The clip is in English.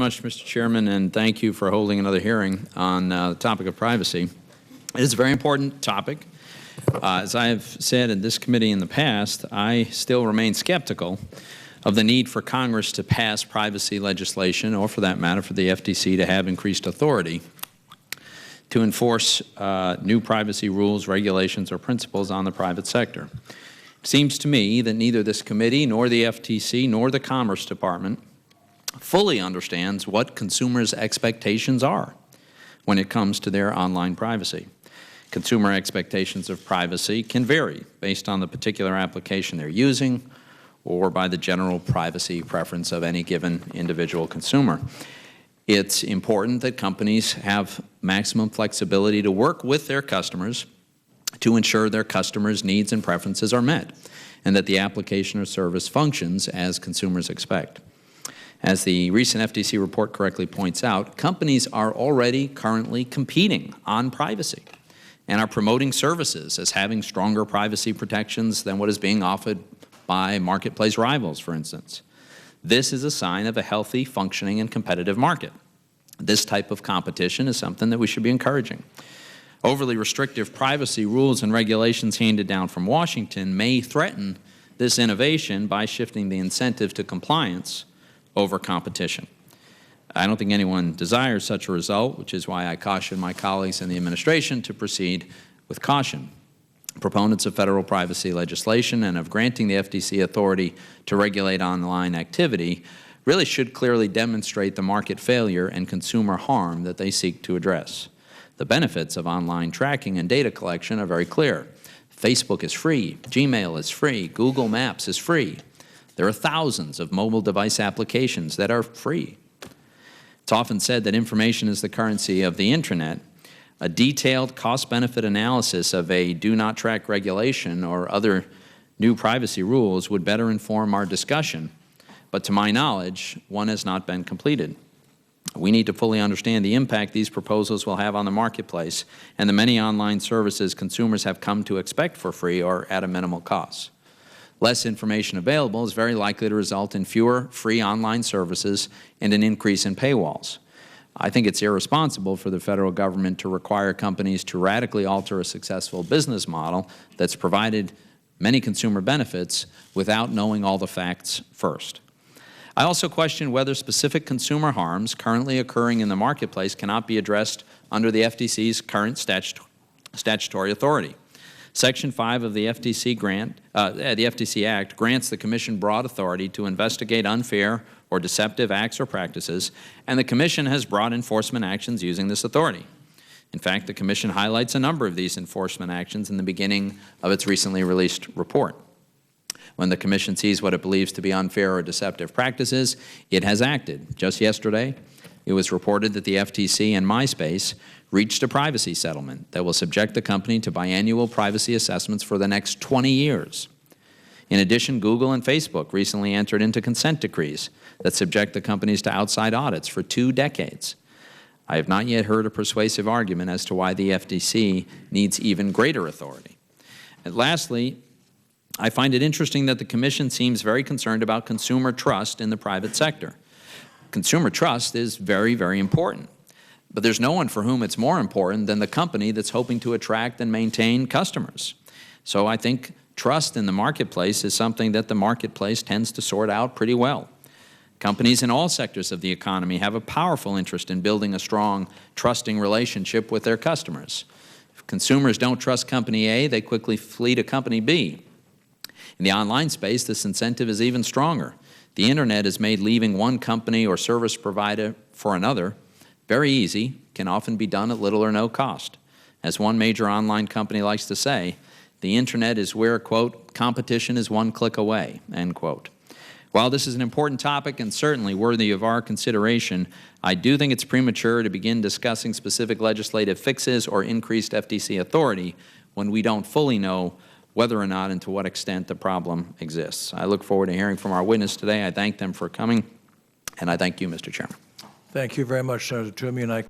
Much, Mr. Chairman, and thank you for holding another hearing on the topic of privacy. It is a very important topic. As I have said in this committee in the past, I still remain skeptical of the need for Congress to pass privacy legislation, or for that matter, for the FTC to have increased authority to enforce new privacy rules, regulations, or principles on the private sector. It seems to me that neither this committee, nor the FTC, nor the Commerce Department fully understands what consumers' expectations are when it comes to their online privacy. Consumer expectations of privacy can vary based on the particular application they're using or by the general privacy preference of any given individual consumer. It's important that companies have maximum flexibility to work with their customers to ensure their customers' needs and preferences are met, and that the application or service functions as consumers expect. As the recent FTC report correctly points out, companies are already currently competing on privacy and are promoting services as having stronger privacy protections than what is being offered by marketplace rivals, for instance. This is a sign of a healthy, functioning, and competitive market. This type of competition is something that we should be encouraging. Overly restrictive privacy rules and regulations handed down from Washington may threaten this innovation by shifting the incentive to compliance over competition. I don't think anyone desires such a result, which is why I caution my colleagues in the administration to proceed with caution. Proponents of federal privacy legislation and of granting the FTC authority to regulate online activity really should clearly demonstrate the market failure and consumer harm that they seek to address. The benefits of online tracking and data collection are very clear. Facebook is free, Gmail is free, Google Maps is free. There are thousands of mobile device applications that are free. It's often said that information is the currency of the Internet. A detailed cost-benefit analysis of a do-not-track regulation or other new privacy rules would better inform our discussion, but to my knowledge, one has not been completed. We need to fully understand the impact these proposals will have on the marketplace and the many online services consumers have come to expect for free or at a minimal cost. Less information available is very likely to result in fewer free online services and an increase in paywalls. I think it's irresponsible for the federal government to require companies to radically alter a successful business model that's provided many consumer benefits without knowing all the facts first. I also question whether specific consumer harms currently occurring in the marketplace cannot be addressed under the FTC's current statutory authority. Section 5 of the FTC Act grants the Commission broad authority to investigate unfair or deceptive acts or practices, and the Commission has brought enforcement actions using this authority. In fact, the Commission highlights a number of these enforcement actions in the beginning of its recently released report. When the Commission sees what it believes to be unfair or deceptive practices, it has acted. Just yesterday, it was reported that the FTC and MySpace reached a privacy settlement that will subject the company to biannual privacy assessments for the next 20 years. In addition, Google and Facebook recently entered into consent decrees that subject the companies to outside audits for 2 decades. I have not yet heard a persuasive argument as to why the FTC needs even greater authority. And lastly, I find it interesting that the Commission seems very concerned about consumer trust in the private sector. Consumer trust is very, very important. But there's no one for whom it's more important than the company that's hoping to attract and maintain customers. So I think trust in the marketplace is something that the marketplace tends to sort out pretty well. Companies in all sectors of the economy have a powerful interest in building a strong, trusting relationship with their customers. If consumers don't trust company A, they quickly flee to company B. In the online space, this incentive is even stronger. The Internet has made leaving one company or service provider for another very easy, can often be done at little or no cost. As one major online company likes to say, the Internet is where, quote, competition is one click away, end quote. While this is an important topic and certainly worthy of our consideration, I do think it's premature to begin discussing specific legislative fixes or increased FTC authority when we don't fully know whether or not and to what extent the problem exists. I look forward to hearing from our witness today. I thank them for coming, and I thank you, Mr. Chairman. Thank you very much, Senator Toomey, and I